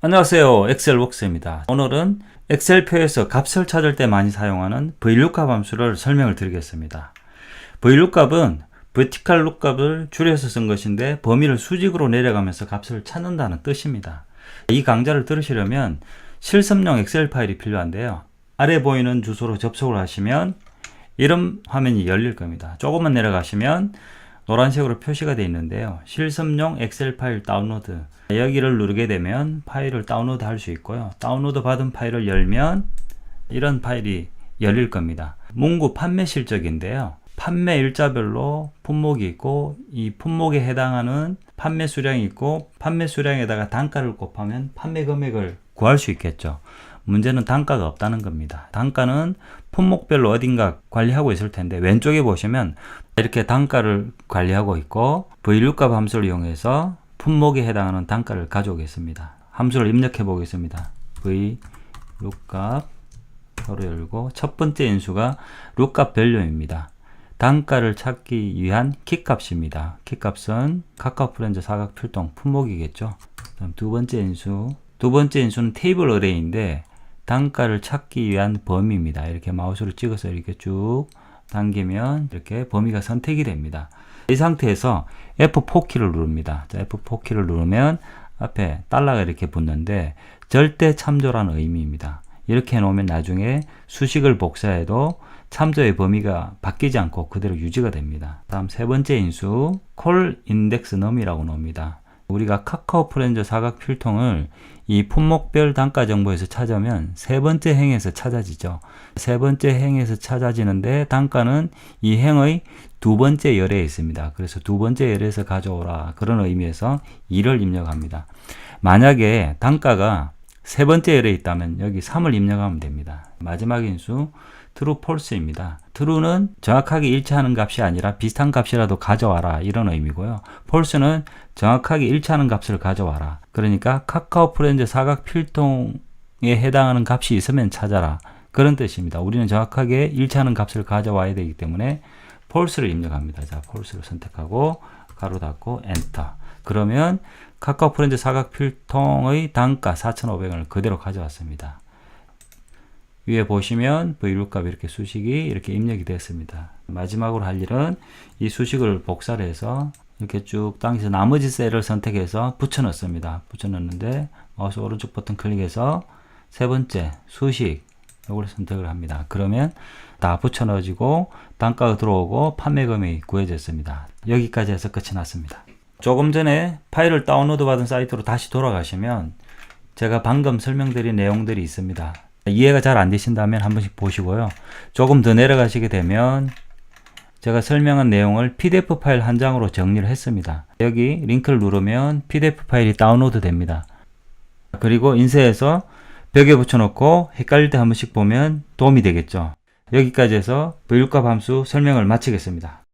안녕하세요. 엑셀웍스입니다. 오늘은 엑셀표에서 값을 찾을 때 많이 사용하는 VLOOKUP 함수를 설명을 드리겠습니다. VLOOKUP은 Vertical Lookup을 줄여서 쓴 것인데 범위를 수직으로 내려가면서 값을 찾는다는 뜻입니다. 이 강좌를 들으시려면 실습용 엑셀 파일이 필요한데요. 아래 보이는 주소로 접속을 하시면 이런 화면이 열릴 겁니다. 조금만 내려가시면 노란색으로 표시가 되어 있는데요. 실습용 엑셀 파일 다운로드, 여기를 누르게 되면 파일을 다운로드 할 수 있고요. 다운로드 받은 파일을 열면 이런 파일이 열릴 겁니다. 문구 판매 실적인데요. 판매 일자별로 품목이 있고, 이 품목에 해당하는 판매 수량이 있고, 판매 수량에다가 단가를 곱하면 판매 금액을 구할 수 있겠죠. 문제는 단가가 없다는 겁니다. 단가는 품목별로 어딘가 관리하고 있을 텐데, 왼쪽에 보시면 이렇게 단가를 관리하고 있고, VLOOKUP 함수를 이용해서 품목에 해당하는 단가를 가져오겠습니다. 함수를 입력해 보겠습니다. VLOOKUP 괄호 열고, 첫 번째 인수가 lookup value입니다. 단가를 찾기 위한 키값입니다. 키값은 카카오 프렌즈 사각 필통 품목이겠죠. 그다음 두 번째 인수는 테이블 어레이인데 단가를 찾기 위한 범위입니다. 이렇게 마우스로 찍어서 이렇게 쭉 당기면 이렇게 범위가 선택이 됩니다. 이 상태에서 F4키를 누릅니다. 자, F4키를 누르면 앞에 달러가 이렇게 붙는데 절대 참조라는 의미입니다. 이렇게 해놓으면 나중에 수식을 복사해도 참조의 범위가 바뀌지 않고 그대로 유지가 됩니다. 다음 세 번째 인수 call index num이라고 나옵니다. 우리가 카카오 프렌즈 사각 필통을 이 품목별 단가 정보에서 찾으면 세 번째 행에서 찾아지죠. 세 번째 행에서 찾아지는데 단가는 이 행의 두 번째 열에 있습니다. 그래서 두 번째 열에서 가져오라, 그런 의미에서 2를 입력합니다. 만약에 단가가 세 번째 열에 있다면 여기 3을 입력하면 됩니다. 마지막 인수 true, false입니다. true는 정확하게 일치하는 값이 아니라 비슷한 값이라도 가져와라, 이런 의미고요. false는 정확하게 일치하는 값을 가져와라. 그러니까 카카오 프렌즈 사각 필통에 해당하는 값이 있으면 찾아라, 그런 뜻입니다. 우리는 정확하게 일치하는 값을 가져와야 되기 때문에 false를 입력합니다. 자, false를 선택하고 가로 닫고 엔터. 그러면 카카오 프렌즈 사각 필통의 단가 4,500원을 그대로 가져왔습니다. 위에 보시면 VLOOKUP 이렇게 수식이 이렇게 입력이 됐습니다. 마지막으로 할 일은 이 수식을 복사를 해서 이렇게 쭉 당겨서 나머지 셀을 선택해서 붙여 넣습니다. 붙여 넣는데 마우스 오른쪽 버튼 클릭해서 세 번째 수식 이걸 선택을 합니다. 그러면 다 붙여 넣어지고 단가가 들어오고 판매 금액이 구해졌습니다. 여기까지 해서 끝이 났습니다. 조금 전에 파일을 다운로드 받은 사이트로 다시 돌아가시면 제가 방금 설명드린 내용들이 있습니다. 이해가 잘 안 되신다면 한 번씩 보시고요. 조금 더 내려가시게 되면 제가 설명한 내용을 PDF 파일 한 장으로 정리를 했습니다. 여기 링크를 누르면 PDF 파일이 다운로드 됩니다. 그리고 인쇄해서 벽에 붙여놓고 헷갈릴 때 한 번씩 보면 도움이 되겠죠. 여기까지 해서 VLOOKUP 함수 설명을 마치겠습니다.